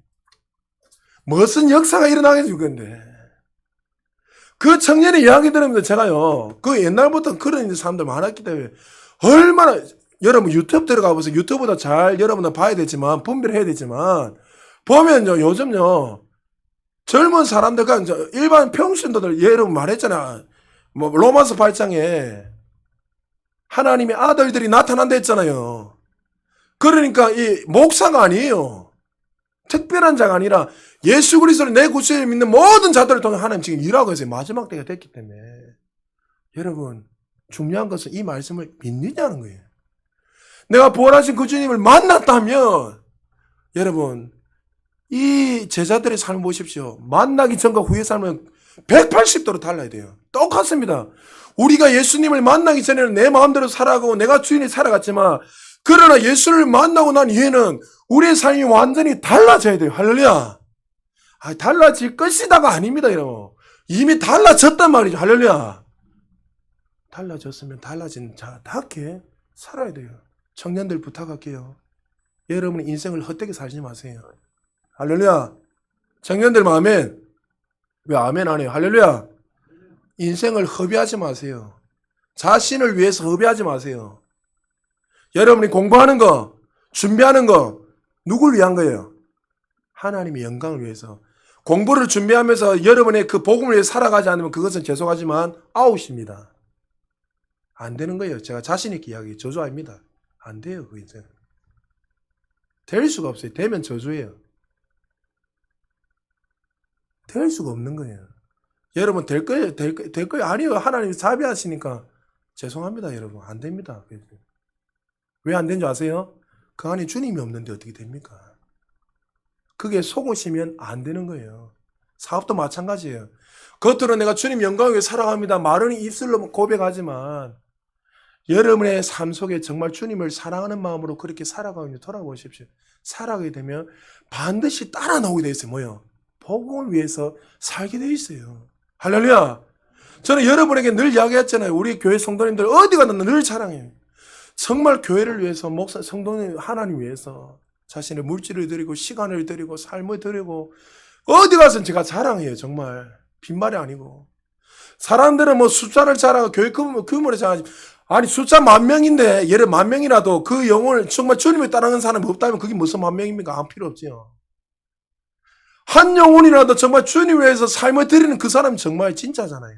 무슨 역사가 일어나겠지 근데 그 청년의 이야기 들으면서 제가요 그 옛날부터 그런 사람들 많았기 때문에 얼마나 여러분 유튜브 들어가 보세요. 유튜브도 잘 여러분은 봐야 되지만 분별해야 되지만 보면요 요즘요 젊은 사람들과 일반 평신도들 여러분 말했잖아. 뭐 로마서 8장에 하나님의 아들들이 나타난다 했잖아요. 그러니까 이 목사가 아니에요. 특별한 자가 아니라 예수 그리스도를 내 구주를 믿는 모든 자들을 통해 하나님 지금 일하고 있어요. 마지막 때가 됐기 때문에. 여러분 중요한 것은 이 말씀을 믿느냐는 거예요. 내가 부활하신 그 주님을 만났다면 여러분 이 제자들의 삶을 보십시오. 만나기 전과 후의 삶은 180도로 달라야 돼요. 똑같습니다. 우리가 예수님을 만나기 전에는 내 마음대로 살아가고 내가 주인이 살아갔지만 그러나 예수를 만나고 난 이후에는 우리의 삶이 완전히 달라져야 돼요. 할렐루야. 달라질 것이다가 아닙니다. 여러분. 이미 달라졌단 말이죠. 할렐루야. 달라졌으면 달라진 자답게 살아야 돼요. 청년들 부탁할게요. 여러분의 인생을 헛되게 살지 마세요. 할렐루야. 청년들 아멘. 왜 아멘 안 해요? 할렐루야. 인생을 허비하지 마세요. 자신을 위해서 허비하지 마세요. 여러분이 공부하는 거, 준비하는 거 누굴 위한 거예요? 하나님의 영광을 위해서. 공부를 준비하면서 여러분의 그 복음을 위해 살아가지 않으면 그것은 죄송하지만 아웃입니다. 안 되는 거예요. 제가 자신 있게 이야기 저주 아닙니다. 안 돼요. 그 인생. 될 수가 없어요. 되면 저주예요. 될 수가 없는 거예요. 여러분 될 거예요. 될 거예요. 아니요. 하나님이 자비하시니까 죄송합니다. 여러분. 안 됩니다. 왜 안 되는 줄 아세요? 그 안에 주님이 없는데 어떻게 됩니까? 그게 속으시면 안 되는 거예요. 사업도 마찬가지예요. 겉으로 내가 주님 영광을 위해 살아갑니다. 말은 입술로 고백하지만 여러분의 삶 속에 정말 주님을 사랑하는 마음으로 그렇게 살아가고 돌아보십시오. 살아가게 되면 반드시 따라 나오게 돼 있어요. 뭐요? 복음을 위해서 살게 돼 있어요. 할렐루야. 저는 여러분에게 늘 이야기했잖아요. 우리 교회 성도님들 어디 가든 늘 자랑해요. 정말 교회를 위해서 목사 성도님 하나님 위해서 자신의 물질을 드리고 시간을 드리고 삶을 드리고 어디 가서 제가 자랑해요. 정말 빈말이 아니고. 사람들은 뭐 숫자를 자랑하고 교회 규모를 자랑하지. 아니 숫자 10,000명인데 예를 10,000명이라도 그 영혼을 정말 주님을 따르는 사람이 없다면 그게 무슨 10,000명입니까? 안 필요 없지요. 한 영혼이라도 정말 주님을 위해서 삶을 드리는 그 사람이 정말 진짜잖아요.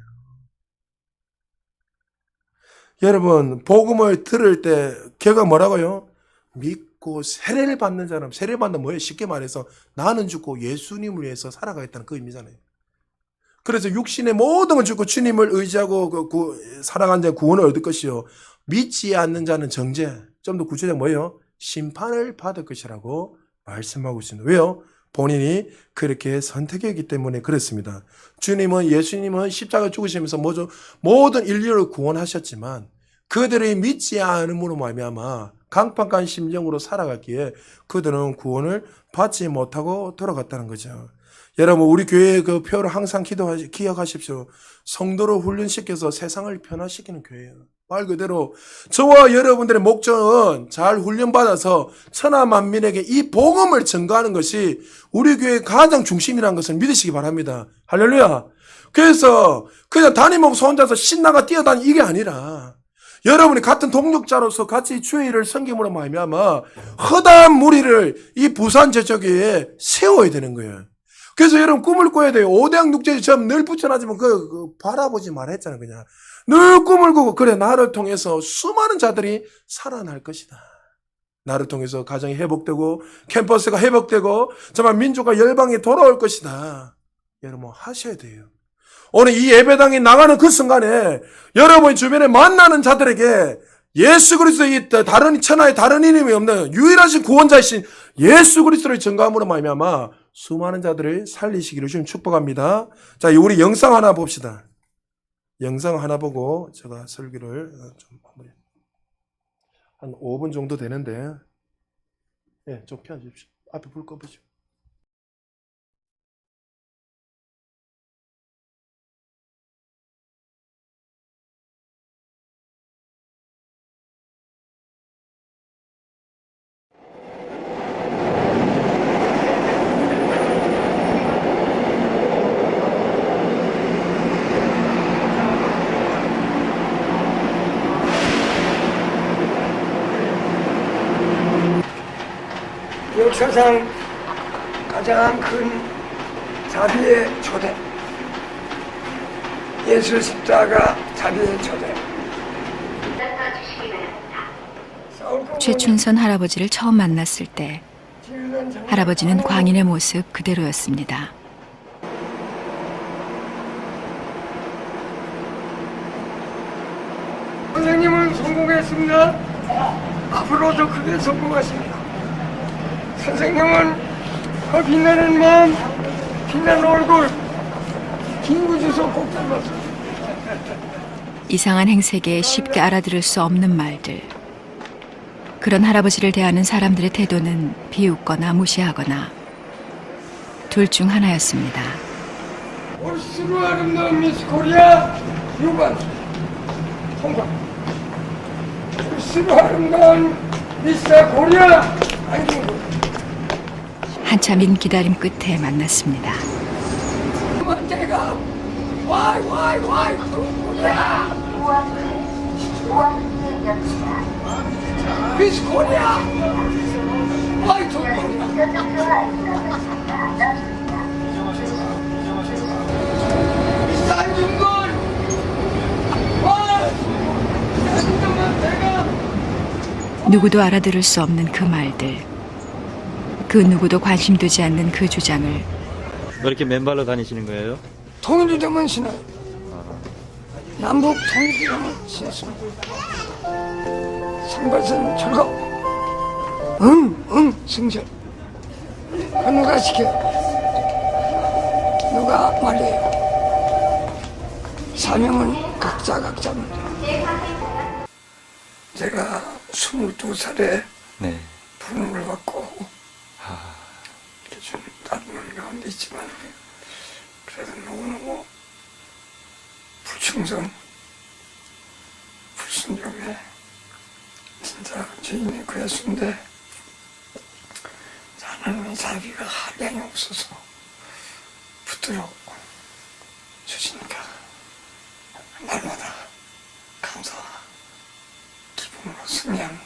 여러분 복음을 들을 때 걔가 뭐라고요? 믿고 세례를 받는 사람. 세례를 받는 뭐예요? 쉽게 말해서 나는 죽고 예수님을 위해서 살아가겠다는 그 의미잖아요. 그래서 육신의 모든 걸 죽고 주님을 의지하고 살아가는 자는 구원을 얻을 것이요 믿지 않는 자는 정죄, 좀 더 구체적으로 뭐예요? 심판을 받을 것이라고 말씀하고 있습니다. 왜요? 본인이 그렇게 선택했기 때문에 그렇습니다. 예수님은 십자가 죽으시면서 모든 인류를 구원하셨지만 그들이 믿지 않음으로 말미암아 강팍한 심정으로 살아갔기에 그들은 구원을 받지 못하고 돌아갔다는 거죠. 여러분 우리 교회의 그 표를 항상 기억하십시오. 성도를 훈련시켜서 세상을 변화시키는 교회예요. 말 그대로 저와 여러분들의 목적은 잘 훈련받아서 천하만민에게 이 복음을 전가하는 것이 우리 교회의 가장 중심이라는 것을 믿으시기 바랍니다. 할렐루야. 그래서 그냥 담임목사 혼자서 신나가 뛰어다니는 이게 아니라 여러분이 같은 동력자로서 같이 주의 일을 섬김으로 말미암아 허다한 무리를 이 부산 제적에 세워야 되는 거예요. 그래서 여러분 꿈을 꿔야 돼요. 오대양 육제처럼 늘 붙여놨지만 바라보지 말아 했잖아요. 그냥 늘 꿈을 꾸고 그래 나를 통해서 수많은 자들이 살아날 것이다. 나를 통해서 가정이 회복되고 캠퍼스가 회복되고 정말 민족과 열방이 돌아올 것이다. 여러분 하셔야 돼요. 오늘 이 예배당에 나가는 그 순간에 여러분의 주변에 만나는 자들에게 예수 그리스도의 다른 천하에 다른 이름이 없는 유일하신 구원자이신 예수 그리스도를 전가함으로 말미암아 수많은 자들을 살리시기를 주님 축복합니다. 자, 우리 영상 하나 봅시다. 영상 하나 보고 제가 설교를 좀 한 5분 정도 되는데, 좀 켜주십시오. 앞에 불 꺼보시오. 역사상 가장 큰 자비의 초대, 예수 십자가 자비의 초대. 최춘선 할아버지를 처음 만났을 때 할아버지는 광인의 모습 그대로였습니다. 선생님은 성공했습니다. 앞으로도 크게 성공하십니다. 선생님은 그 빛나는 마음, 빛나는 얼굴, 김구주소 꼭 닮았습니다. 이상한 행색에 쉽게 알아들을 수 없는 말들. 그런 할아버지를 대하는 사람들의 태도는 비웃거나 무시하거나 둘 중 하나였습니다. 올수로 아름다운 미스 코리아 유관 통과. 올수로 아름다운 미스 코리아 안중근. 한참인 기다림 끝에 만났습니다. 제가 와이 코리아 미스 코리아 와이 통과. 누구도 알아들을 수 없는 그 말들, 그 누구도 관심 두지 않는 그 주장을 왜 이렇게 맨발로 다니시는 거예요? 통일이 되면 신어요. 남북 통일이 되면 신습니다. 상발선 철거. 승절. 그 누가 시켜? 누가 말려요? 사명은 각자입니다. 제가 22살에 네. 부름을 받고 좀 다른 가운데 있지만 그래도 너무너무 불충성, 불순종에 진짜 죄인의 그 예수인데 하나님의 자비가 한량이 없어서 붙들어 주시니까 날마다 감사와 기쁨으로 승리합니다.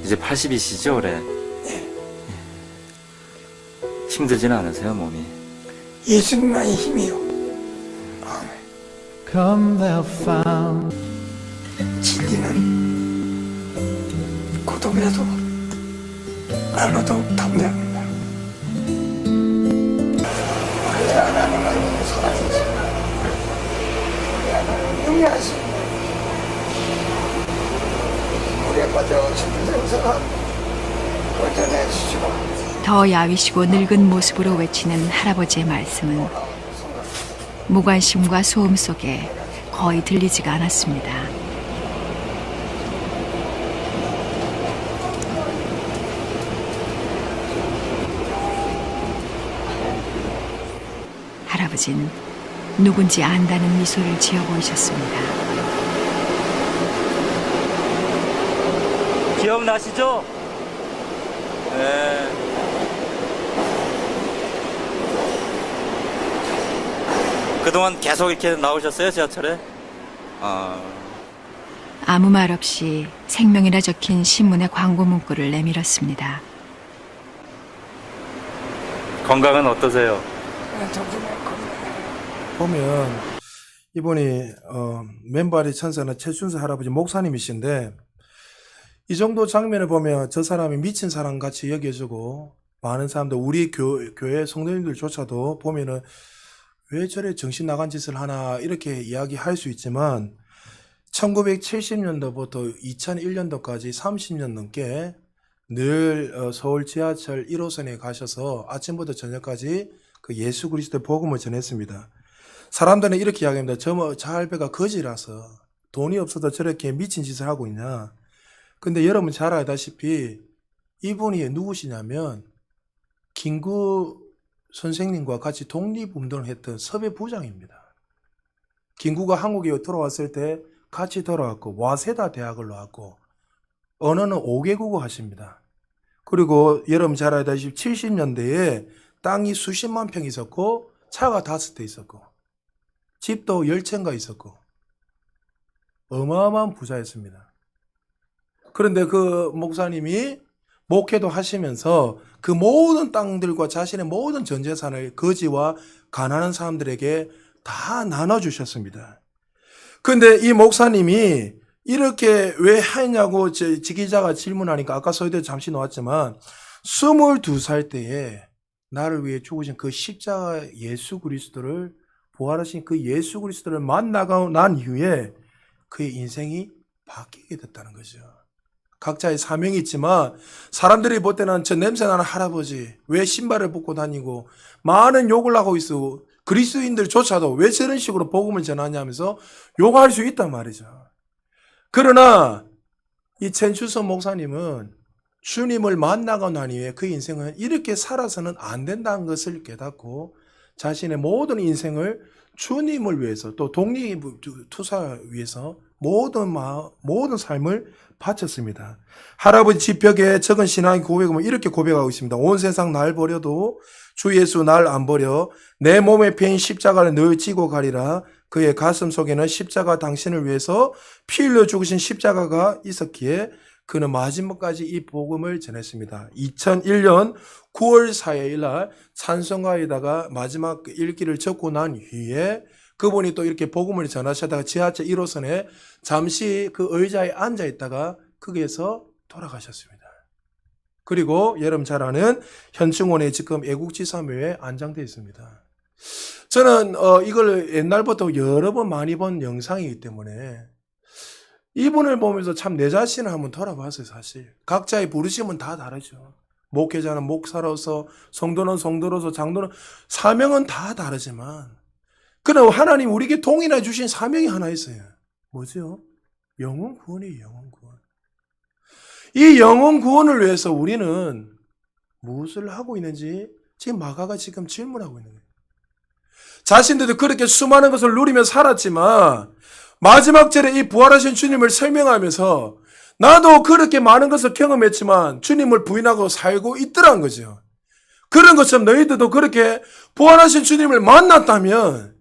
이제 80이시죠, 올해? 힘들지는 않으세요, 몸이? 예수님만의 힘이요. 아멘. Come thou found. 진리는 고독해도 나로도 담대합니다. 원래 하나님은 사랑이죠. 영리하시고 물에 빠져 죽은 생사가 건져내 주시고 더 야위시고 늙은 모습으로 외치는 할아버지의 말씀은 무관심과 소음 속에 거의 들리지가 않았습니다. 할아버진 누군지 안다는 미소를 지어 보이셨습니다. 기억나시죠? 네. 그동안 계속 이렇게 나오셨어요, 지하철에? 아무 말 없이 생명이라 적힌 신문의 광고 문구를 내밀었습니다. 건강은 어떠세요? 덕분에 건강해. 보면 이분이 맨발의 천사는 최준수 할아버지 목사님이신데 이 정도 장면을 보면 저 사람이 미친 사람 같이 여겨지고 많은 사람들 우리 교회 성도님들조차도 보면은 왜 저래 정신 나간 짓을 하나 이렇게 이야기할 수 있지만 1970년도부터 2001년도까지 30년 넘게 늘 서울 지하철 1호선에 가셔서 아침부터 저녁까지 그 예수 그리스도의 복음을 전했습니다. 사람들은 이렇게 이야기합니다. 저 할배가 거지라서 돈이 없어도 저렇게 미친 짓을 하고 있냐. 근데 여러분 잘 알다시피 이분이 누구시냐면 김구 선생님과 같이 독립운동을 했던 섭외 부장입니다. 김구가 한국에 돌아왔을 때 같이 돌아왔고 와세다 대학을 나왔고 언어는 5개국어 하십니다. 그리고 여러분 잘 알다시피 70년대에 땅이 수십만 평 있었고 차가 5대 있었고 집도 10채인가 있었고 어마어마한 부자였습니다. 그런데 그 목사님이 목회도 하시면서 그 모든 땅들과 자신의 모든 전 재산을 거지와 가난한 사람들에게 다 나눠주셨습니다. 그런데 이 목사님이 이렇게 왜 했냐고 지기자가 질문하니까 아까 서희대 잠시 나왔지만 22살 때에 나를 위해 죽으신 그 십자가 예수 그리스도를 부활하신 그 예수 그리스도를 만나고 난 이후에 그의 인생이 바뀌게 됐다는 거죠. 각자의 사명이 있지만 사람들이 볼 때는 저 냄새나는 할아버지 왜 신발을 벗고 다니고 많은 욕을 하고 있어. 그리스도인들조차도 왜 저런 식으로 복음을 전하냐면서 욕할 수 있단 말이죠. 그러나 이 최준수 목사님은 주님을 만나고 난 이후에 그 인생은 이렇게 살아서는 안 된다는 것을 깨닫고 자신의 모든 인생을 주님을 위해서 또 독립투사 위해서 모든 삶을 바쳤습니다. 할아버지 집벽에 적은 신앙의 고백은 이렇게 고백하고 있습니다. 온 세상 날 버려도 주 예수 날 안 버려 내 몸에 패인 십자가를 늘 지고 가리라. 그의 가슴 속에는 십자가 당신을 위해서 피 흘려 죽으신 십자가가 있었기에 그는 마지막까지 이 복음을 전했습니다. 2001년 9월 4일 날 찬송가에다가 마지막 일기를 적고 난 후에 그분이 또 이렇게 복음을 전하시다가 지하철 1호선에 잠시 그 의자에 앉아 있다가 거기에서 돌아가셨습니다. 그리고 여러분 잘 아는 현충원에 지금 애국지사묘에 안장되어 있습니다. 저는 이걸 옛날부터 여러 번 많이 본 영상이기 때문에 이분을 보면서 참 내 자신을 한번 돌아봤어요. 사실 각자의 부르심은 다 다르죠. 목회자는 목사로서, 성도는 성도로서, 장로는 사명은 다 다르지만 그러나 하나님 우리에게 동일해 주신 사명이 하나 있어요. 뭐죠? 영혼 구원이에요. 영혼 구원. 이 영혼 구원을 위해서 우리는 무엇을 하고 있는지 지금 마가가 지금 질문하고 있는 거예요. 자신들도 그렇게 수많은 것을 누리며 살았지만 마지막 절에 이 부활하신 주님을 설명하면서 나도 그렇게 많은 것을 경험했지만 주님을 부인하고 살고 있더란 거죠. 그런 것처럼 너희들도 그렇게 부활하신 주님을 만났다면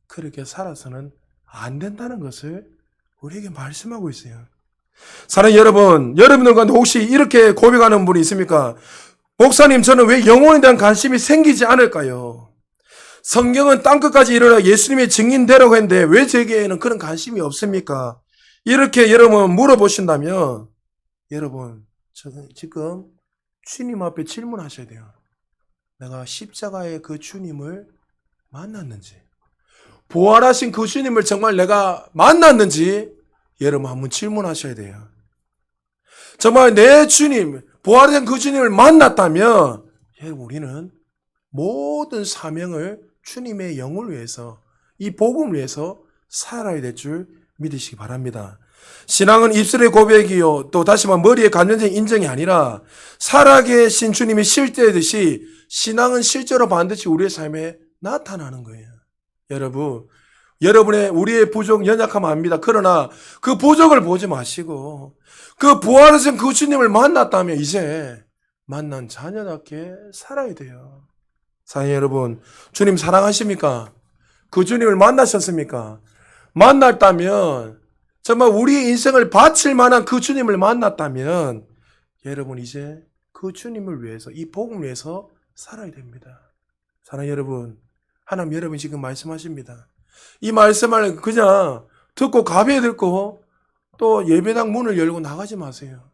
그렇게 살아서는 안 된다는 것을 우리에게 말씀하고 있어요. 사랑하는 여러분, 여러분들 가운데 혹시 이렇게 고백하는 분이 있습니까? 목사님, 저는 왜 영혼에 대한 관심이 생기지 않을까요? 성경은 땅끝까지 이르러 예수님의 증인되라고 했는데 왜 제게는 그런 관심이 없습니까? 이렇게 여러분 물어보신다면 여러분 지금 주님 앞에 질문하셔야 돼요. 내가 십자가의 그 주님을 만났는지, 부활하신 그 주님을 정말 내가 만났는지 여러분 한번 질문하셔야 돼요. 정말 내 주님, 부활된 그 주님을 만났다면 여러분 우리는 모든 사명을 주님의 영을 위해서, 이 복음을 위해서 살아야 될 줄 믿으시기 바랍니다. 신앙은 입술의 고백이요 또 다시 말해 머리에 감정적인 인정이 아니라 살아계신 주님이 실제듯이 신앙은 실제로 반드시 우리의 삶에 나타나는 거예요. 여러분의 우리의 부족 연약함은 압니다. 그러나 그 부족을 보지 마시고 그 부활하신 그 주님을 만났다면 이제 만난 자녀답게 살아야 돼요. 사랑하는 여러분, 주님 사랑하십니까? 그 주님을 만나셨습니까? 만났다면 정말 우리의 인생을 바칠 만한 그 주님을 만났다면 여러분 이제 그 주님을 위해서, 이 복음을 위해서 살아야 됩니다. 사랑하는 여러분, 하나님 여러분이 지금 말씀하십니다. 이 말씀을 그냥 듣고 가벼이 듣고 또 예배당 문을 열고 나가지 마세요.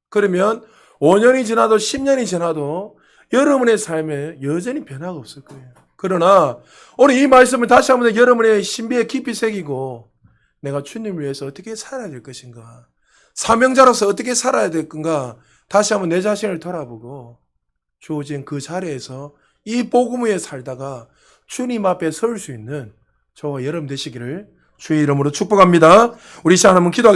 그러면 5년이 지나도 10년이 지나도 여러분의 삶에 여전히 변화가 없을 거예요. 그러나 오늘 이 말씀을 다시 한번 여러분의 신비에 깊이 새기고 내가 주님을 위해서 어떻게 살아야 될 것인가, 사명자로서 어떻게 살아야 될 건가 다시 한번 내 자신을 돌아보고 주어진 그 자리에서 이 복음 위에 살다가 주님 앞에 설 수 있는 저와 여러분 되시기를 주의 이름으로 축복합니다. 우리 시간 한번 기도하겠습니다.